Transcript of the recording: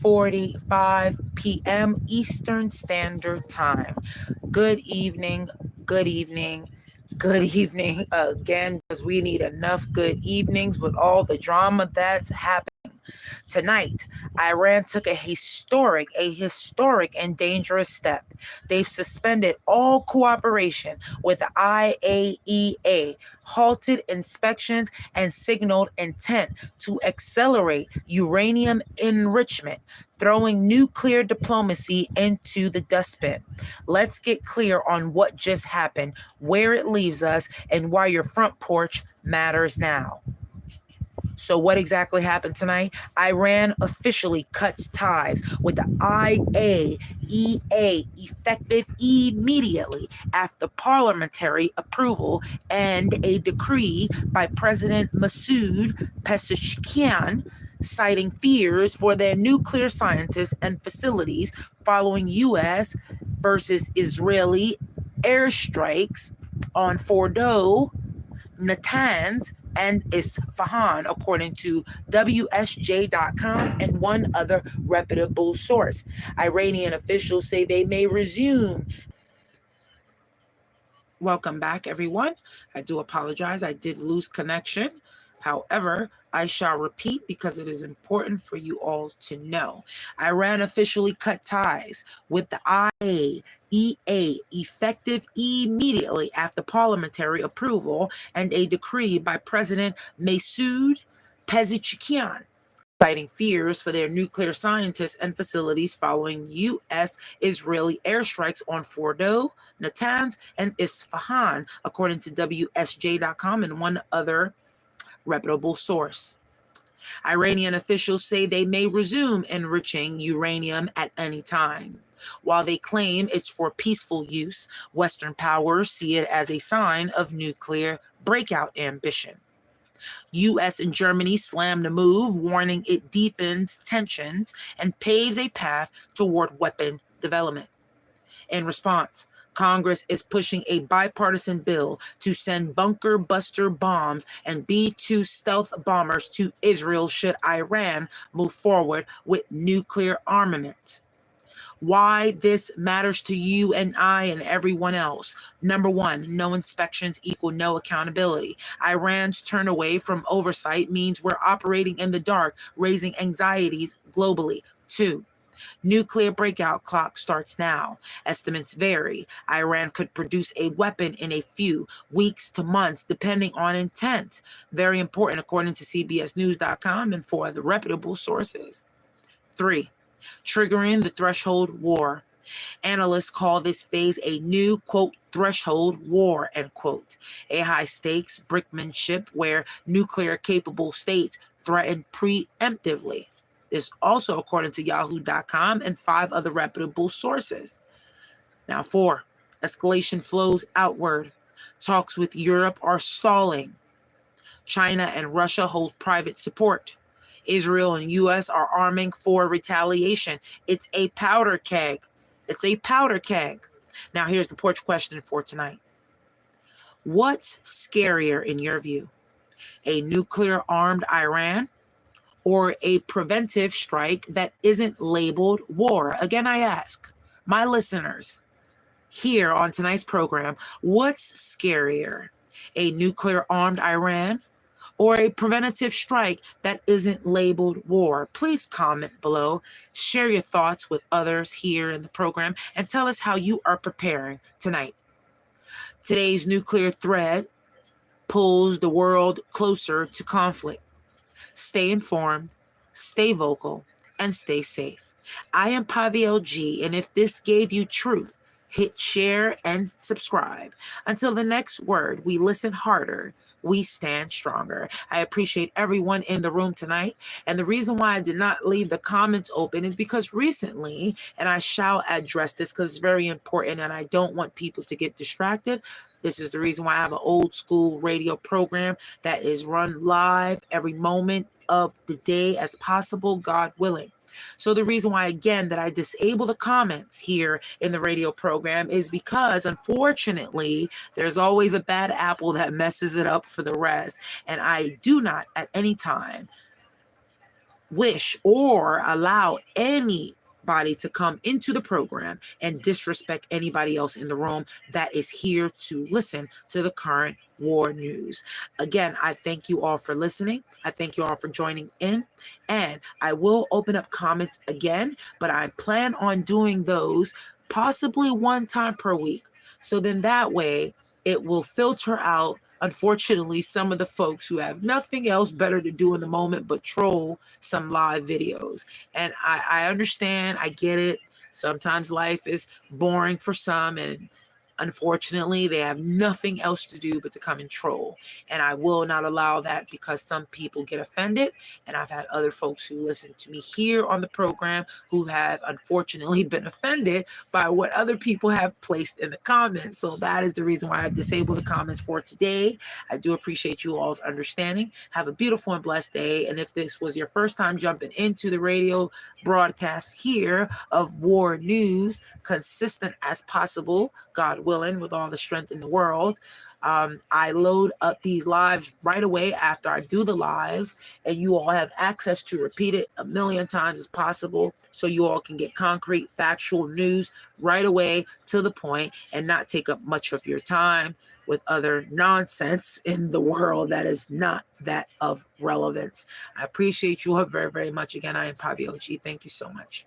6:45 p.m. Eastern Standard Time. Good evening, good evening, good evening again, because we need enough good evenings with all the drama that's happening. Tonight, Iran took a historic and dangerous step. They've suspended all cooperation with the IAEA, halted inspections, and signaled intent to accelerate uranium enrichment, throwing nuclear diplomacy into the dustbin. Let's get clear on what just happened, where it leaves us, and why your front porch matters now. So what exactly happened tonight? Iran officially cuts ties with the IAEA effective immediately after parliamentary approval and a decree by President Masoud Pezeshkian citing fears for their nuclear scientists and facilities following U.S. versus Israeli airstrikes on Fordow, Natanz, and Isfahan, according to WSJ.com and one other reputable source. Iranian officials say they may resume. Welcome back, everyone. I do apologize. I did lose connection. However, I shall repeat because it is important for you all to know. Iran officially cut ties with the IAEA effective immediately after parliamentary approval and a decree by President Masoud Pezeshkian, citing fears for their nuclear scientists and facilities following U.S. Israeli airstrikes on Fordow, Natanz, and Isfahan, according to WSJ.com and one other reputable source. Iranian officials say they may resume enriching uranium at any time. While they claim it's for peaceful use, Western powers see it as a sign of nuclear breakout ambition. U.S. and Germany slammed the move, warning it deepens tensions and paves a path toward weapon development. In response, Congress is pushing a bipartisan bill to send bunker buster bombs and B-2 stealth bombers to Israel should Iran move forward with nuclear armament. Why this matters to you and I and everyone else. Number one, no inspections equal no accountability. Iran's turn away from oversight means we're operating in the dark, raising anxieties globally. Two, nuclear breakout clock starts now. Estimates vary. Iran could produce a weapon in a few weeks to months, depending on intent. Very important, according to CBSNews.com and four other reputable sources. 3. Triggering the threshold war. Analysts call this phase a new, quote, threshold war, end quote. A high-stakes brinksmanship where nuclear-capable states threaten preemptively. This also according to Yahoo.com and five other reputable sources. Now 4, escalation flows outward. Talks with Europe are stalling. China and Russia hold private support. Israel and U.S. are arming for retaliation. It's a powder keg. It's a powder keg. Now here's the porch question for tonight. What's scarier in your view? A nuclear-armed Iran or a preventive strike that isn't labeled war? Again, I ask my listeners here on tonight's program, what's scarier? A nuclear-armed Iran or a preventative strike that isn't labeled war? Please comment below, share your thoughts with others here in the program, and tell us how you are preparing tonight. Today's nuclear threat pulls the world closer to conflict. Stay informed, stay vocal, and stay safe. I am Paviel G, and if this gave you truth, hit share and subscribe. Until the next word, we listen harder, we stand stronger. I appreciate everyone in the room tonight. And the reason why I did not leave the comments open is because recently, and I shall address this because it's very important and I don't want people to get distracted. This is the reason why I have an old school radio program that is run live every moment of the day as possible, God willing. So the reason why, again, that I disable the comments here in the radio program is because, unfortunately, there's always a bad apple that messes it up for the rest. And I do not at any time wish or allow anybody to come into the program and disrespect anybody else in the room that is here to listen to the current war news. Again, I thank you all for listening. I thank you all for joining in. And I will open up comments again, but I plan on doing those possibly one time per week. So then that way it will filter out, unfortunately, some of the folks who have nothing else better to do in the moment but troll some live videos. And I understand, I get it. Sometimes life is boring for some, and unfortunately, they have nothing else to do but to come and troll. And I will not allow that, because some people get offended. And I've had other folks who listen to me here on the program who have unfortunately been offended by what other people have placed in the comments. So that is the reason why I've disabled the comments for today. I do appreciate you all's understanding. Have a beautiful and blessed day. And if this was your first time jumping into the radio broadcast here of war news, consistent as possible, God willing, with all the strength in the world, I load up these lives right away after I do the lives, and you all have access to repeat it a million times as possible, so you all can get concrete, factual news right away to the point and not take up much of your time with other nonsense in the world that is not that of relevance. I appreciate you all very, very much. Again, I am Pavi OG. Thank you so much.